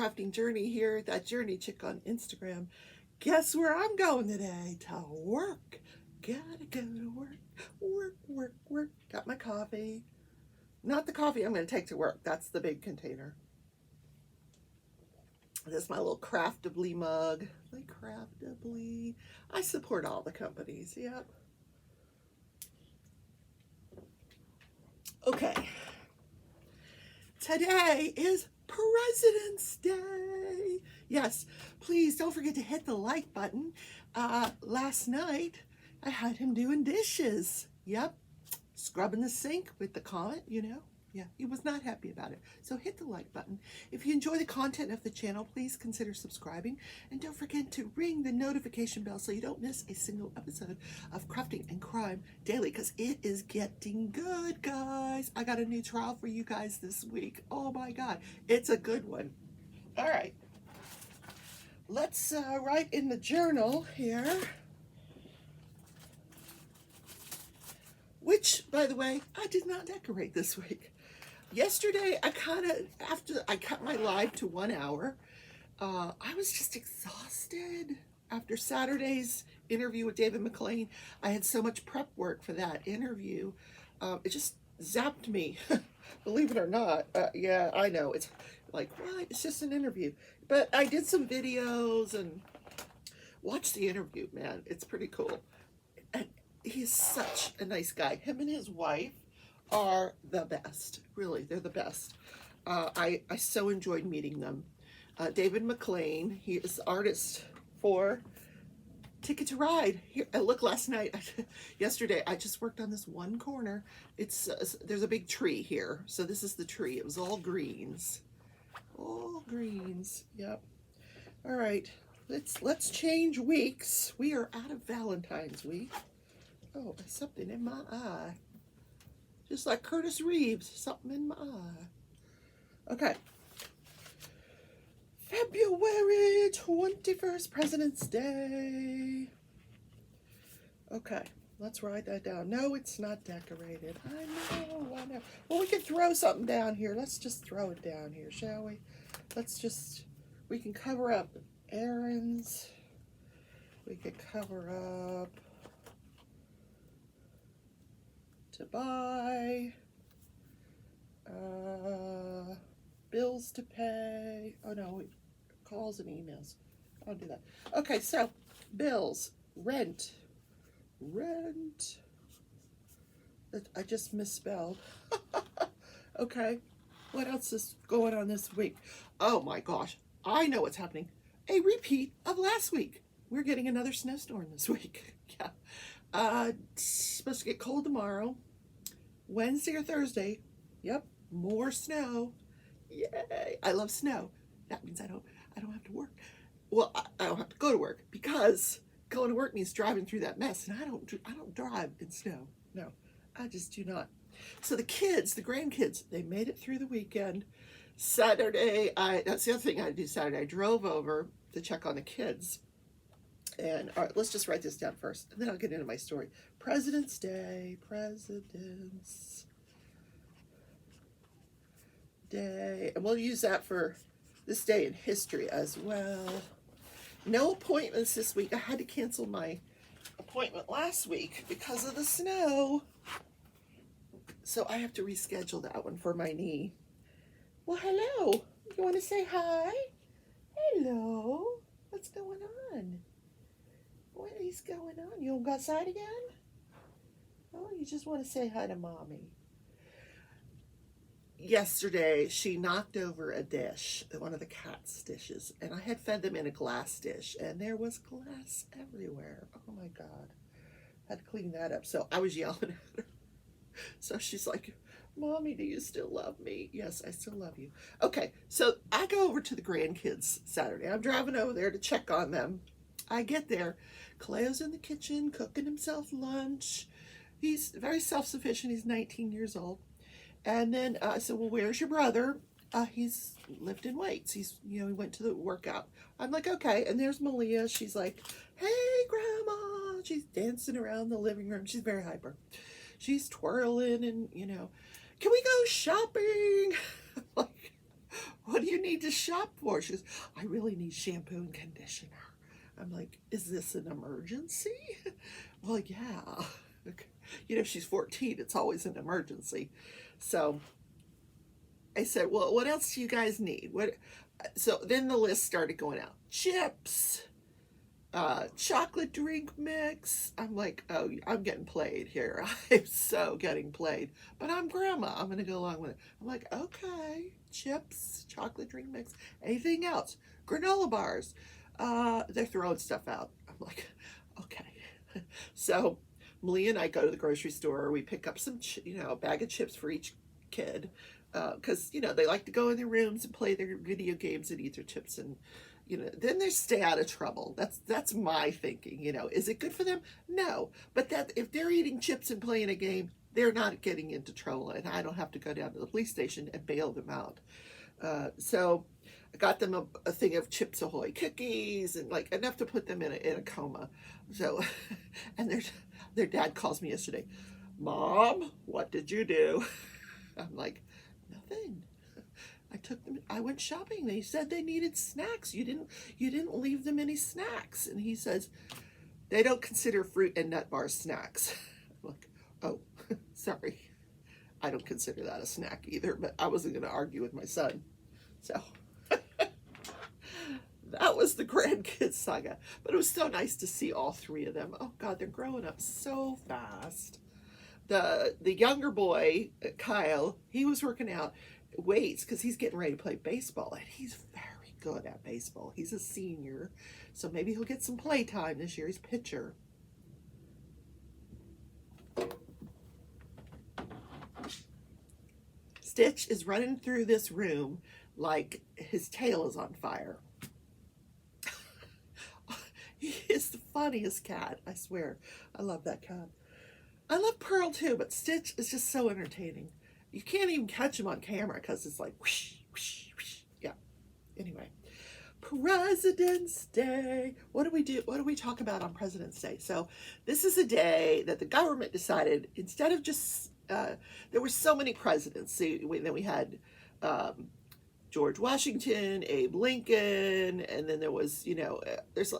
crafting journey here, that journey chick on Instagram. Guess where I'm going today? To work. Gotta go to work. Work, work, work. Got my coffee. Not the coffee I'm going to take to work. That's the big container. This is my little Craftably mug. Like Craftably. I support all the companies. Yep. Okay. Today is President's Day. Yes, please don't forget to hit the like button. Last night, I had him doing dishes. Yep, scrubbing the sink with the comment, you know. Yeah, he was not happy about it. So hit the like button. If you enjoy the content of the channel, please consider subscribing. And don't forget to ring the notification bell so you don't miss a single episode of Crafting and Crime Daily, because it is getting good, guys. I got a new trial for you guys this week. Oh my God, it's a good one. All right, let's write in the journal here. Which, by the way, I did not decorate this week. Yesterday, after I cut my live to 1 hour, I was just exhausted. After Saturday's interview with David McLean, I had so much prep work for that interview. It just zapped me, believe it or not. Yeah, I know. It's like, what? It's just an interview. But I did some videos and watched the interview, man. It's pretty cool. And he's such a nice guy. Him and his wife are the best. Really, they're the best. I so enjoyed meeting them. David McLean, he is the artist for Ticket to Ride. Here, look, last night, yesterday, I just worked on this one corner. It's there's a big tree here, so this is the tree. It was all greens, all greens. Yep. All right, let's change weeks. We are out of Valentine's week. Oh, there's something in my eye. Just like Curtis Reeves, something in my eye. Okay. February 21st, President's Day. Okay, let's write that down. No, it's not decorated. I know. Well, we could throw something down here. Let's just throw it down here, shall we? We can cover up errands. We could cover up to buy, bills to pay. Oh no, calls and emails. I'll do that. Okay, so bills, rent. I just misspelled. Okay, what else is going on this week? Oh my gosh, I know what's happening. A repeat of last week. We're getting another snowstorm this week. Yeah. It's supposed to get cold tomorrow. Wednesday or Thursday. Yep, more snow. Yay! I love snow. That means I don't have to work. Well, I don't have to go to work, because going to work means driving through that mess, and I don't drive in snow. No, I just do not. So the kids, the grandkids, they made it through the weekend. Saturday, that's the other thing I do Saturday. I drove over to check on the kids. And all right, let's just write this down first, and then I'll get into my story. President's Day, President's Day. And we'll use that for this day in history as well. No appointments this week. I had to cancel my appointment last week because of the snow. So I have to reschedule that one for my knee. Well, hello. You want to say hi? Hello. What's going on? What is going on? You want to go outside again? Oh, you just want to say hi to Mommy. Yesterday, she knocked over a dish, one of the cat's dishes, and I had fed them in a glass dish, and there was glass everywhere. Oh my God. I had to clean that up. So I was yelling at her. So she's like, Mommy, do you still love me? Yes, I still love you. Okay, so I go over to the grandkids Saturday. I'm driving over there to check on them. I get there. Cleo's in the kitchen cooking himself lunch. He's very self-sufficient. He's 19 years old. And then I said, well, where's your brother? He's lifting weights. He went to the workout. I'm like, okay. And there's Malia. She's like, hey, Grandma. She's dancing around the living room. She's very hyper. She's twirling and, can we go shopping? Like, what do you need to shop for? She goes, I really need shampoo and conditioner. I'm like, is this an emergency? Well, yeah. You know, she's 14. It's always an emergency. So I said, well, what else do you guys need? So then the list started going out. Chips, chocolate drink mix. I'm like, oh, I'm getting played here. I'm so getting played. But I'm grandma. I'm going to go along with it. I'm like, okay, chips, chocolate drink mix. Anything else? Granola bars. They're throwing stuff out. I'm like, okay. So Malia and I go to the grocery store. We pick up some, a bag of chips for each kid. Because, they like to go in their rooms and play their video games and eat their chips, and, then they stay out of trouble. That's my thinking, Is it good for them? No. But that if they're eating chips and playing a game, they're not getting into trouble, and I don't have to go down to the police station and bail them out. So I got them a thing of Chips Ahoy cookies, and like enough to put them in a coma. So, and their dad calls me yesterday, Mom, what did you do? I'm like, nothing. I went shopping. They said they needed snacks. You didn't leave them any snacks. And he says, they don't consider fruit and nut bars snacks. I'm like, oh, sorry. I don't consider that a snack either, but I wasn't going to argue with my son. So that was the grandkids saga. But it was so nice to see all three of them. Oh God, they're growing up so fast. The younger boy, Kyle, he was working out weights because he's getting ready to play baseball, and he's very good at baseball. He's a senior, so maybe he'll get some play time this year. He's pitcher. Stitch is running through this room like his tail is on fire. He is the funniest cat, I swear. I love that cat. I love Pearl too, but Stitch is just so entertaining. You can't even catch him on camera because it's like whoosh, whoosh, whoosh. Yeah. Anyway, President's Day. What do we do? What do we talk about on President's Day? So this is a day that the government decided, instead of just, there were so many presidents. Then we had George Washington, Abe Lincoln, and then there was, there's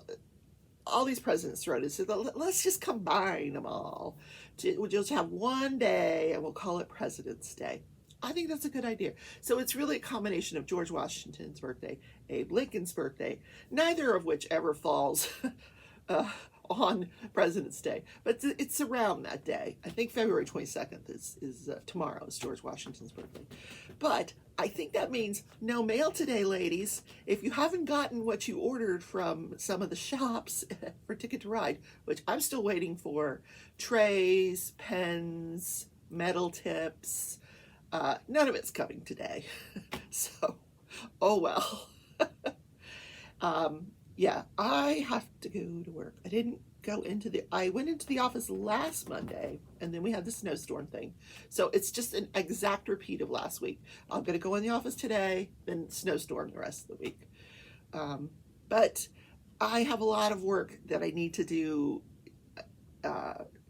all these presidents thrown in. So let's just combine them all. We'll just have one day and we'll call it President's Day. I think that's a good idea. So it's really a combination of George Washington's birthday, Abe Lincoln's birthday, neither of which ever falls on President's Day, but it's around that day. I think February 22nd is tomorrow is George Washington's birthday. But I think that means no mail today, ladies. If you haven't gotten what you ordered from some of the shops for Ticket to Ride, which I'm still waiting for, trays, pens, metal tips, none of it's coming today. So, oh well. Yeah, I have to go to work. I went into the office last Monday, and then we had the snowstorm thing. So it's just an exact repeat of last week. I'm going to go in the office today, then snowstorm the rest of the week. But I have a lot of work that I need to do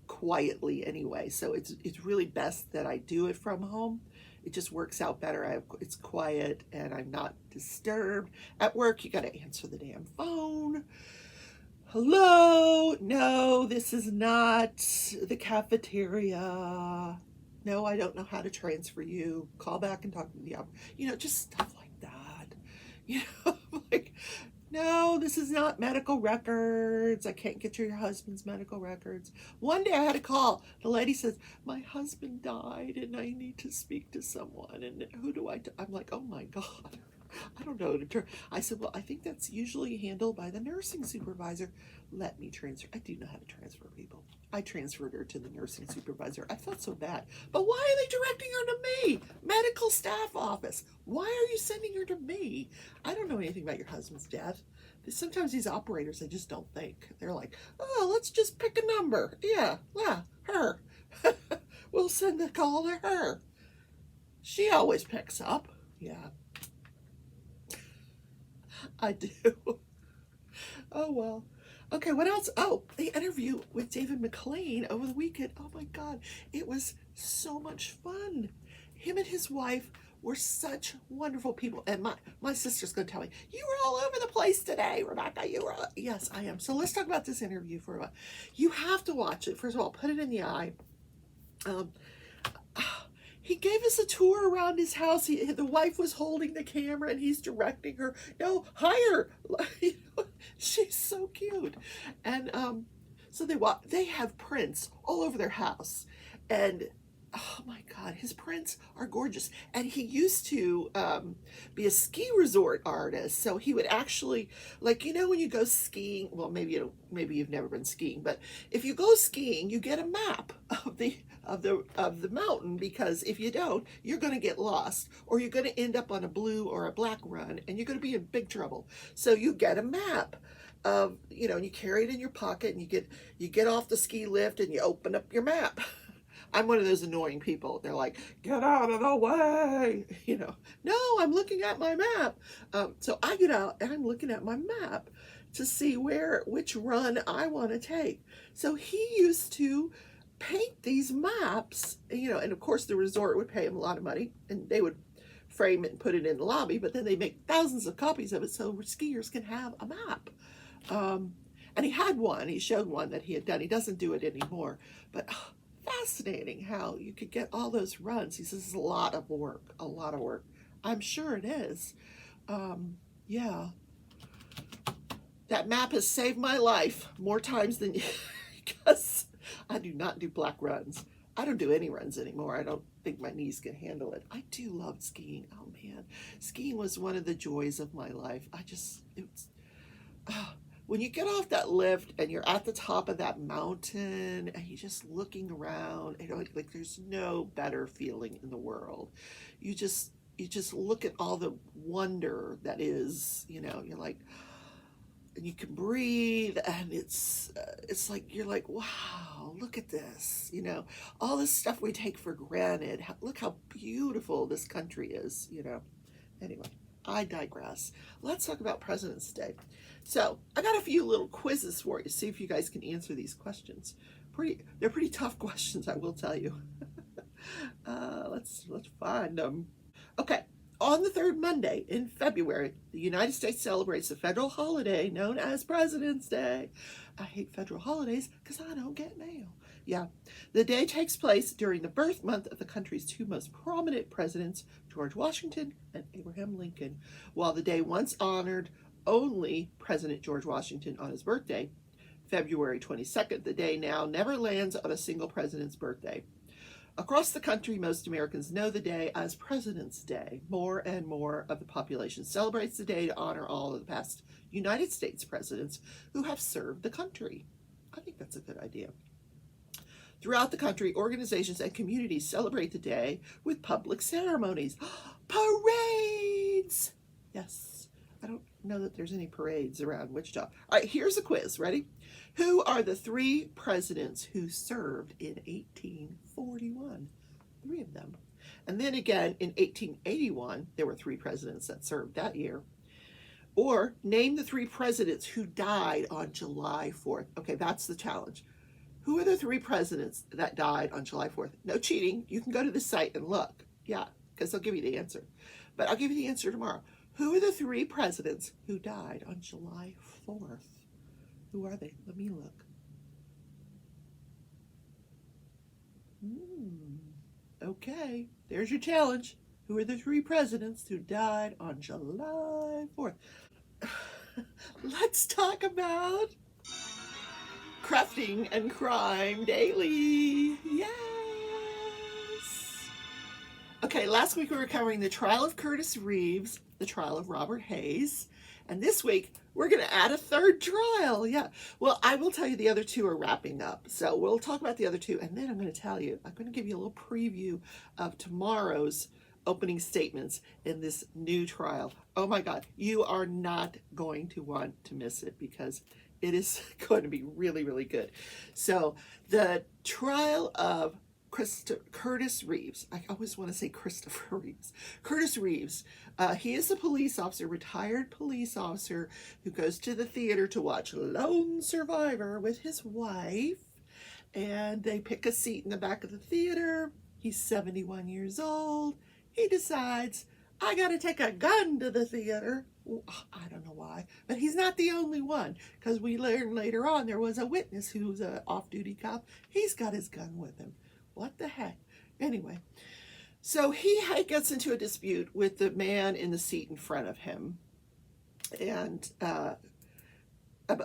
quietly anyway. So it's really best that I do it from home. It just works out better. It's quiet and I'm not disturbed. At work, you got to answer the damn phone. Hello? No, this is not the cafeteria. No, I don't know how to transfer you. Call back and talk to the operator. Just stuff like that. Like, no, this is not medical records. I can't get your husband's medical records. One day I had a call. The lady says, my husband died and I need to speak to someone. And who do I? I'm like, oh my God. I don't know. I said, well, I think that's usually handled by the nursing supervisor. Let me transfer. I do know how to transfer people. I transferred her to the nursing supervisor. I felt so bad. But why are they directing her to me? Medical staff office. Why are you sending her to me? I don't know anything about your husband's death. Sometimes these operators, they just don't think. They're like, oh, let's just pick a number. Yeah, her. We'll send the call to her. She always picks up. Yeah. I do. Oh, well. Okay, what else? Oh, the interview with David McLean over the weekend. Oh, my God. It was so much fun. Him and his wife were such wonderful people. And my sister's going to tell me, you were all over the place today, Rebecca. You were yes, I am. So let's talk about this interview for a while. You have to watch it. First of all, put it in the eye. He gave us a tour around his house. The wife was holding the camera and he's directing her. No, higher. She's so cute. And so they have prints all over their house. And oh my God, his prints are gorgeous. And he used to be a ski resort artist. So he would actually, like, you know, when you go skiing, well, maybe you've never been skiing, but if you go skiing, you get a map of the mountain, because if you don't, you're going to get lost, or you're going to end up on a blue or a black run, and you're going to be in big trouble. So you get a map of, you know, and you carry it in your pocket, and you get off the ski lift and you open up your map. I'm one of those annoying people. They're like, get out of the way. You know, no, I'm looking at my map. So I get out and I'm looking at my map to see which run I want to take. So he used to paint these maps, you know, and of course the resort would pay him a lot of money and they would frame it and put it in the lobby, but then they make thousands of copies of it so skiers can have a map. And he had one, he showed one that he had done. He doesn't do it anymore, but fascinating how you could get all those runs. He says it's a lot of work. I'm sure it is. Yeah. That map has saved my life more times than because I do not do black runs. I don't do any runs anymore. I don't think my knees can handle it. I do love skiing. Oh man, skiing was one of the joys of my life. When you get off that lift and you're at the top of that mountain and you're just looking around, you know, like there's no better feeling in the world. You just look at all the wonder that is, you know, you're like, and you can breathe, and it's like, you're like, wow, look at this, you know, all this stuff we take for granted. Look how beautiful this country is, you know. Anyway, I digress. Let's talk about President's Day. So I got a few little quizzes for you. See if you guys can answer these questions. They're pretty tough questions, I will tell you. Let's find them. Okay. On the third Monday in February, the United States celebrates the federal holiday known as President's Day. I hate federal holidays because I don't get mail. Yeah. The day takes place during the birth month of the country's two most prominent presidents, George Washington and Abraham Lincoln. While the day once honored only President George Washington on his birthday, February 22nd, the day now never lands on a single president's birthday. Across the country, most Americans know the day as President's Day. More and more of the population celebrates the day to honor all of the past United States presidents who have served the country. I think that's a good idea. Throughout the country, organizations and communities celebrate the day with public ceremonies. Parades! Yes, I don't know that there's any parades around Wichita. All right, here's a quiz. Ready? Who are the three presidents who served in 1841? 3 of them. And then again, in 1881, there were 3 presidents that served that year. Or name the 3 presidents who died on July 4th. Okay, that's the challenge. Who are the 3 presidents that died on July 4th? No cheating. You can go to the site and look. Yeah, because they'll give you the answer. But I'll give you the answer tomorrow. Who are the 3 presidents who died on July 4th? Who are they? Let me look. Okay, there's your challenge. Who are the 3 presidents who died on July 4th? Let's talk about crafting and crime daily. Yes. Okay, last week we were covering the trial of Curtis Reeves, the trial of Robert Hayes, and this week we're going to add a 3rd trial. Yeah. Well, I will tell you the other 2 are wrapping up. So we'll talk about the other 2, and then I'm going to give you a little preview of tomorrow's opening statements in this new trial. Oh my God, you are not going to want to miss it because it is going to be really, really good. So the trial of Curtis Reeves. I always want to say Christopher Reeves. Curtis Reeves. He is a police officer, retired police officer, who goes to the theater to watch Lone Survivor with his wife. And they pick a seat in the back of the theater. He's 71 years old. he decides, I gotta take a gun to the theater. I don't know why, but he's not the only one, because we learn later on there was a witness who's an off-duty cop. He's got his gun with him. What the heck? Anyway, so he gets into a dispute with the man in the seat in front of him, and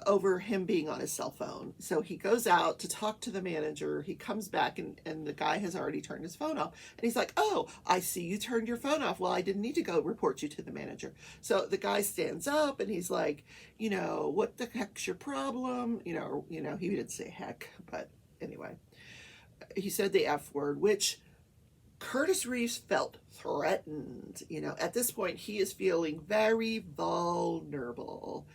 over him being on his cell phone. So he goes out to talk to the manager. He comes back, and the guy has already turned his phone off. And he's like, oh, I see you turned your phone off. Well, I didn't need to go report you to the manager. So the guy stands up and he's like, what the heck's your problem? He didn't say heck, but anyway, he said the F word, which Curtis Reeves felt threatened. At this point, he is feeling very vulnerable.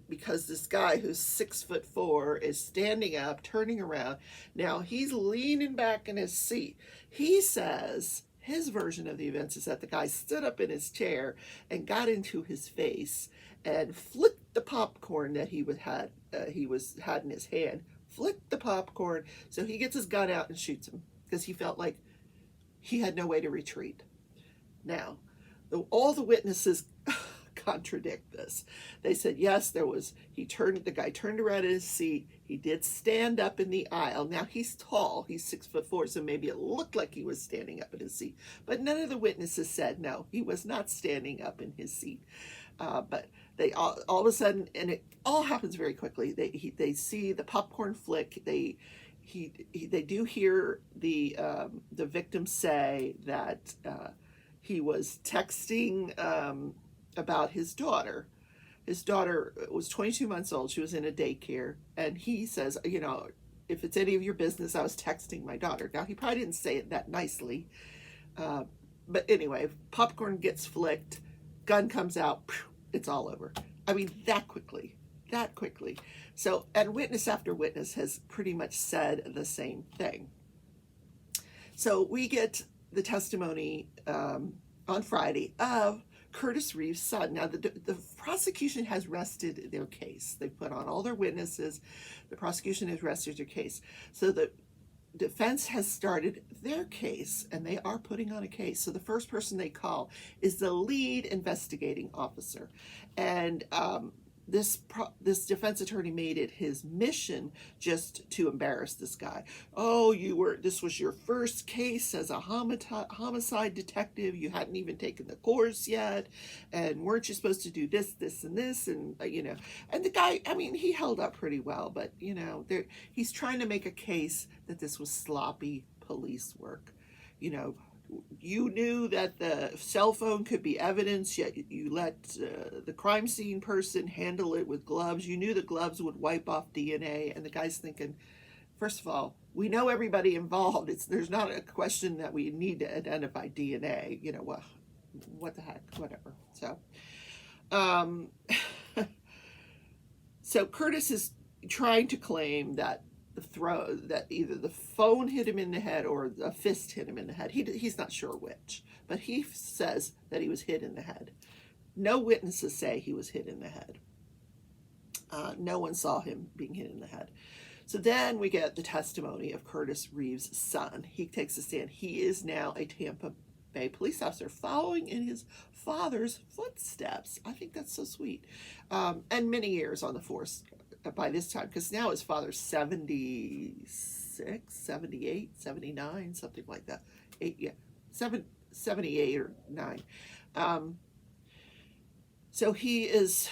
Because this guy who's 6'4" is standing up, turning around. Now he's leaning back in his seat. He says his version of the events is that the guy stood up in his chair and got into his face and flicked the popcorn that he had in his hand. Flicked the popcorn, so he gets his gun out and shoots him because he felt like he had no way to retreat. Now, all the witnesses contradict this. They said, yes, the guy turned around in his seat. He did stand up in the aisle. Now he's tall, he's 6'4", so maybe it looked like he was standing up in his seat. But none of the witnesses said, no, he was not standing up in his seat. But they all of a sudden, and it all happens very quickly. They see the popcorn flick. They do hear the victim say that he was texting about his daughter. His daughter was 22 months old. She was in a daycare. And he says, if it's any of your business, I was texting my daughter. Now, he probably didn't say it that nicely. But anyway, popcorn gets flicked, gun comes out, it's all over. I mean, that quickly. So, and witness after witness has pretty much said the same thing. So we get the testimony on Friday of Curtis Reeves' son. Now, the prosecution has rested their case. They've put on all their witnesses. The prosecution has rested their case. So the defense has started their case, and they are putting on a case. So the first person they call is the lead investigating officer. And this defense attorney made it his mission just to embarrass this guy. Oh, this was your first case as a homicide detective. You hadn't even taken the course yet, and weren't you supposed to do this, and this, and and the guy, I mean, he held up pretty well, but he's trying to make a case that this was sloppy police work. You knew that the cell phone could be evidence, yet you let the crime scene person handle it with gloves. You knew the gloves would wipe off DNA, and the guy's thinking, first of all, we know everybody involved. There's not a question that we need to identify DNA. What the heck, whatever. So, so Curtis is trying to claim that that either the phone hit him in the head or a fist hit him in the head. He's not sure which, but he says that he was hit in the head. No witnesses say he was hit in the head. No one saw him being hit in the head. So then we get the testimony of Curtis Reeves' son. He takes a stand. He is now a Tampa Bay police officer following in his father's footsteps. I think that's so sweet. And many years on the force by this time, because now his father's 76, 78, 79, something like that. 78 or 9. So he's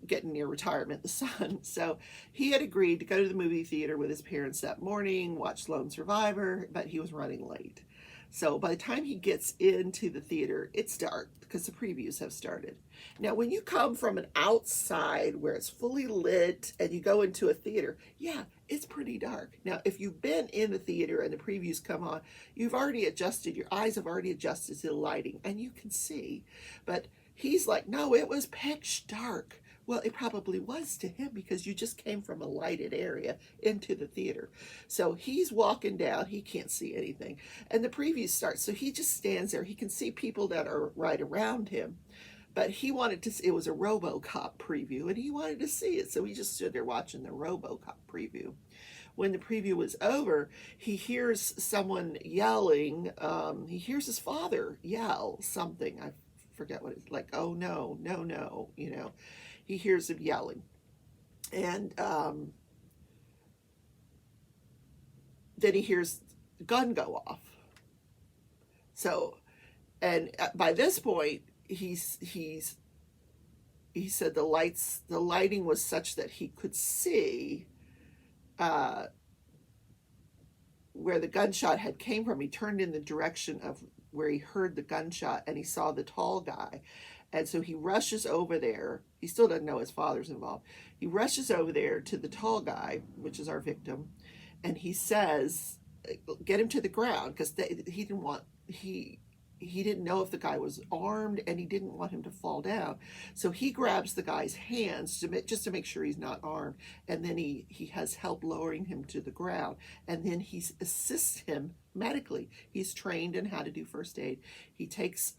getting near retirement, the son. So he had agreed to go to the movie theater with his parents that morning, watch Lone Survivor, but he was running late. So by the time he gets into the theater, it's dark because the previews have started. Now, when you come from an outside where it's fully lit and you go into a theater, yeah, it's pretty dark. Now, if you've been in the theater and the previews come on, your eyes have already adjusted to the lighting and you can see. But he's like, no, it was pitch dark. Well, it probably was to him because you just came from a lighted area into the theater. So he's walking down. He can't see anything. And the preview starts. So he just stands there. He can see people that are right around him. But he wanted to see, it was a RoboCop preview, and he wanted to see it. So he just stood there watching the RoboCop preview. when the preview was over, he hears someone yelling. He hears his father yell something. I forget what it's like. Oh no, no, no! He hears him yelling, and then he hears the gun go off. So, and by this point, he said the lighting was such that he could see where the gunshot had came from. He turned in the direction of where he heard the gunshot, and he saw the tall guy. And so he rushes over there. He still doesn't know his father's involved. He rushes over there to the tall guy, which is our victim, and he says, get him to the ground, because he didn't know if the guy was armed, and he didn't want him to fall down. So he grabs the guy's hands just to make sure he's not armed, and then he has help lowering him to the ground, and then he assists him medically. He's trained in how to do first aid. He takes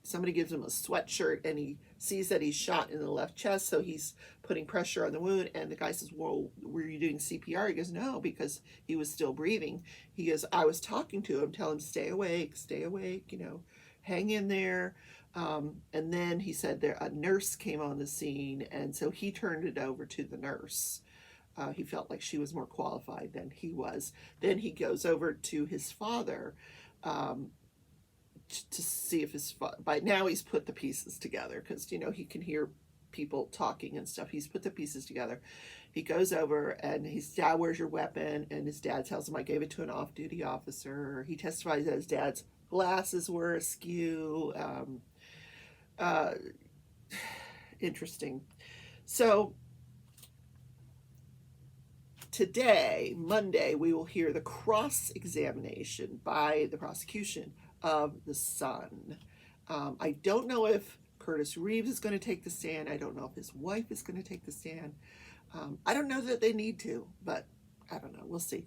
somebody gives him a sweatshirt, and he sees that he's shot in the left chest, so he's putting pressure on the wound, and the guy says, well, were you doing CPR? He goes, no, because he was still breathing. He goes, I was talking to him, tell him, stay awake, hang in there. And then he said a nurse came on the scene, and so he turned it over to the nurse. He felt like she was more qualified than he was. Then he goes over to his father, to see if by now he's put the pieces together, because he can hear people talking and stuff. He's put the pieces together. He goes over, and his dad, where's your weapon? And his dad tells him, I gave it to an off-duty officer. He testifies that his dad's glasses were askew. Interesting. So today, Monday, we will hear the cross-examination by the prosecution of the son. I don't know if Curtis Reeves is going to take the stand. I don't know if his wife is going to take the stand. I don't know that they need to, but I don't know. We'll see.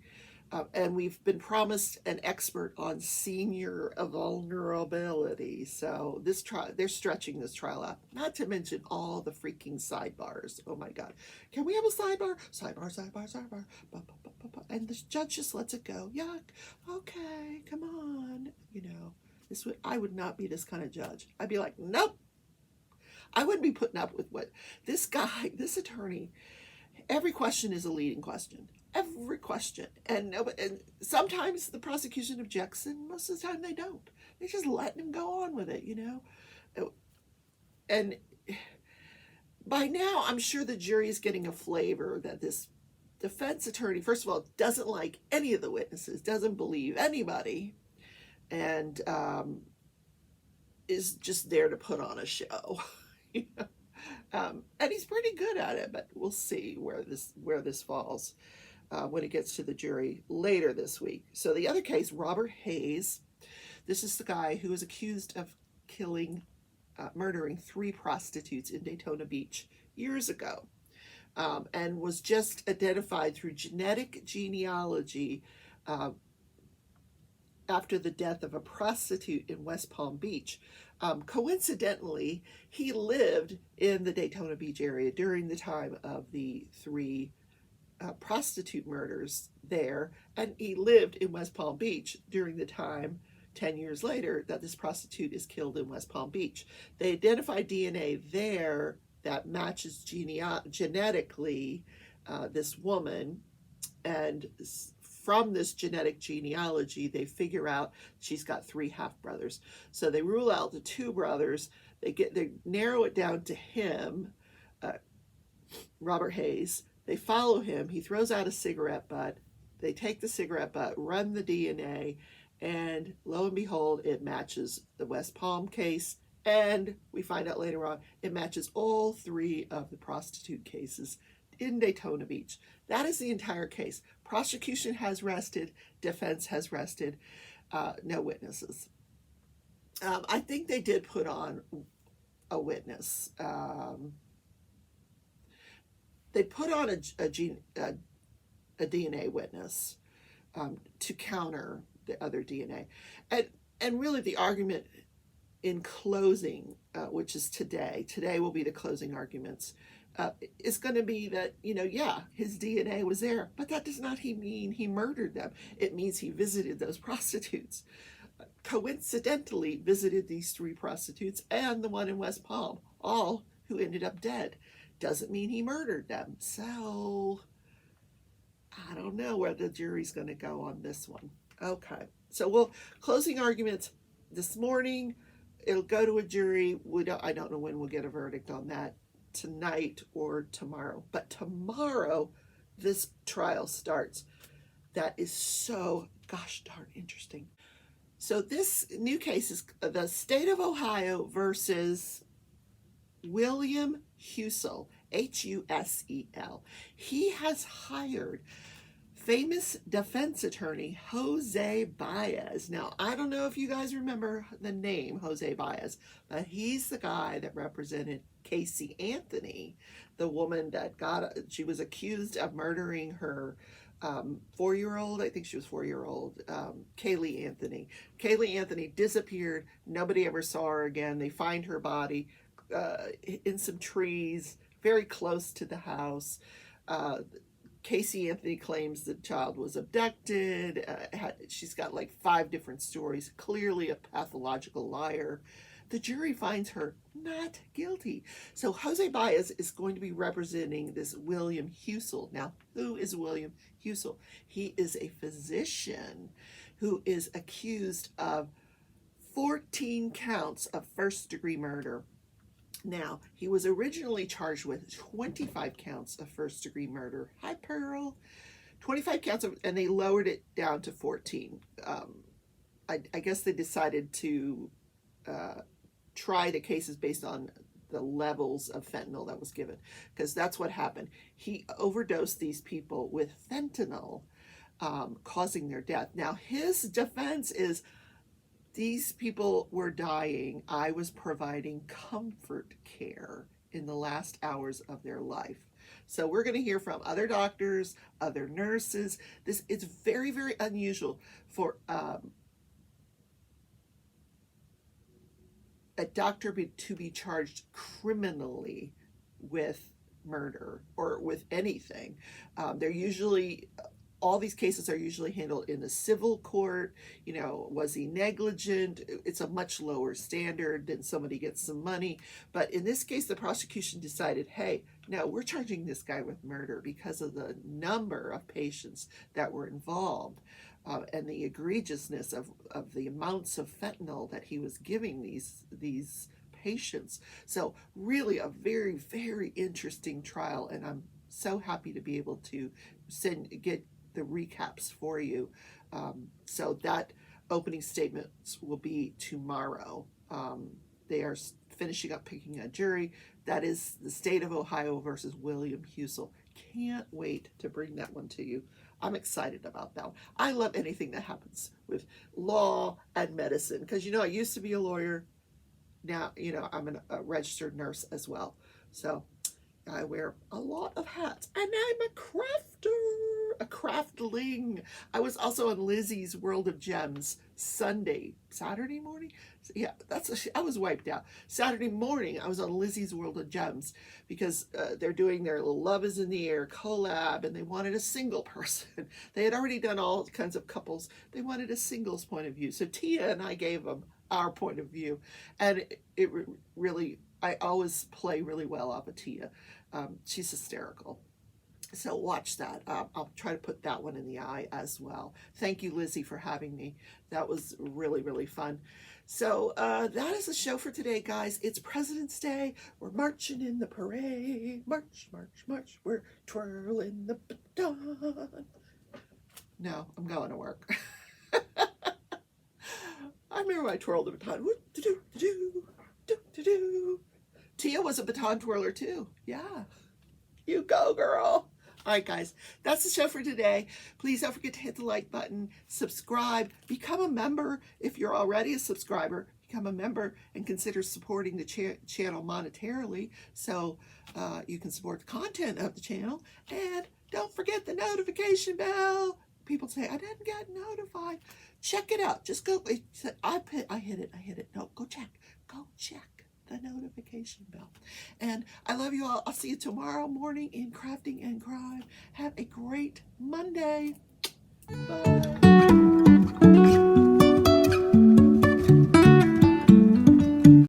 And we've been promised an expert on senior vulnerability. So they're stretching this trial out. Not to mention all the freaking sidebars. Oh my God. Can we have a sidebar? Sidebar. And the judge just lets it go. Yuck. Okay, come on. I would not be this kind of judge. I'd be like, nope. I wouldn't be putting up with what this attorney, every question is a leading question. Every question. And sometimes the prosecution objects, and most of the time they don't. They just let him go on with it, And by now, I'm sure the jury is getting a flavor that this defense attorney, first of all, doesn't like any of the witnesses, doesn't believe anybody, and is just there to put on a show. And he's pretty good at it, but we'll see where this falls when it gets to the jury later this week. So the other case, Robert Hayes, this is the guy who was accused of murdering 3 prostitutes in Daytona Beach years ago, and was just identified through genetic genealogy after the death of a prostitute in West Palm Beach. Coincidentally, he lived in the Daytona Beach area during the time of the 3 prostitute murders there, and he lived in West Palm Beach during the time 10 years later that this prostitute is killed in West Palm Beach. They identified DNA there that matches genetically this woman, and from this genetic genealogy, they figure out she's got 3 half-brothers. So they rule out the 2 brothers. They narrow it down to him, Robert Hayes. They follow him. He throws out a cigarette butt. They take the cigarette butt, run the DNA, and lo and behold, it matches the West Palm case. And we find out later on, it matches all 3 of the prostitute cases in Daytona Beach. That is the entire case. Prosecution has rested. Defense has rested. No witnesses. I think they did put on a witness. They put on a DNA witness to counter the other DNA. And really the argument in closing, which is today will be the closing arguments. is going to be that, yeah, his DNA was there, but that does not mean he murdered them. It means he visited those prostitutes. Coincidentally visited these 3 prostitutes and the one in West Palm, all who ended up dead. Doesn't mean he murdered them. So I don't know where the jury's going to go on this one. Okay, so closing arguments this morning. It'll go to a jury. I don't know when we'll get a verdict on that, tonight or tomorrow. But tomorrow, this trial starts. That is so gosh darn interesting. So this new case is the state of Ohio versus William Husel, Husel. He has hired famous defense attorney Jose Baez. Now, I don't know if you guys remember the name Jose Baez, but he's the guy that represented Casey Anthony, the woman that she was accused of murdering her 4-year-old, I think she was 4-year-old, Kaylee Anthony. Kaylee Anthony disappeared. Nobody ever saw her again. They find her body in some trees very close to the house. Casey Anthony claims the child was abducted. She's got like 5 different stories, clearly a pathological liar. The jury finds her not guilty. So Jose Baez is going to be representing this William Husel. Now, who is William Husel? He is a physician who is accused of 14 counts of first-degree murder. Now, he was originally charged with 25 counts of first-degree murder. Hi, Pearl. 25 counts, and they lowered it down to 14. I guess they decided to try the cases based on the levels of fentanyl that was given, because that's what happened. He overdosed these people with fentanyl, causing their death. Now, his defense is, these people were dying. I was providing comfort care in the last hours of their life. So we're going to hear from other doctors, other nurses. It's very, very unusual for a doctor to be charged criminally with murder or with anything. They're usually, all these cases are usually handled in a civil court. Was he negligent? It's a much lower standard than somebody gets some money. But in this case, the prosecution decided, hey, no, we're charging this guy with murder because of the number of patients that were involved, and the egregiousness of the amounts of fentanyl that he was giving these patients. So really a very, very interesting trial, and I'm so happy to be able to get the recaps for you. So that opening statements will be tomorrow. They are finishing up picking a jury. That is the state of Ohio versus William Husel. Can't wait to bring that one to you. I'm excited about that one. I love anything that happens with law and medicine, because I used to be a lawyer. Now I'm a registered nurse as well. So I wear a lot of hats, and I'm a crafter, a craftling. I was also on Lizzie's World of Gems Saturday morning. Yeah, I was wiped out. Saturday morning, I was on Lizzie's World of Gems because they're doing their little Love is in the Air collab, and they wanted a single person. They had already done all kinds of couples. They wanted a singles point of view. So Tia and I gave them our point of view, and it really, I always play really well off of Tia. She's hysterical. So watch that. I'll try to put that one in the eye as well. Thank you, Lizzie, for having me. That was really, really fun. So that is the show for today, guys. It's President's Day. We're marching in the parade. March, march, march. We're twirling the baton. No, I'm going to work. I remember when I twirled the baton. Tia was a baton twirler too. Yeah. You go, girl. All right, guys, that's the show for today. Please don't forget to hit the like button, subscribe, become a member. If you're already a subscriber, become a member and consider supporting the channel monetarily so you can support the content of the channel. And don't forget the notification bell. People say, I didn't get notified. Check it out. Just go. I hit it. No, go check. Go check. the notification bell. And I love you all. I'll see you tomorrow morning in Crafting and Crime. Have a great Monday. Bye.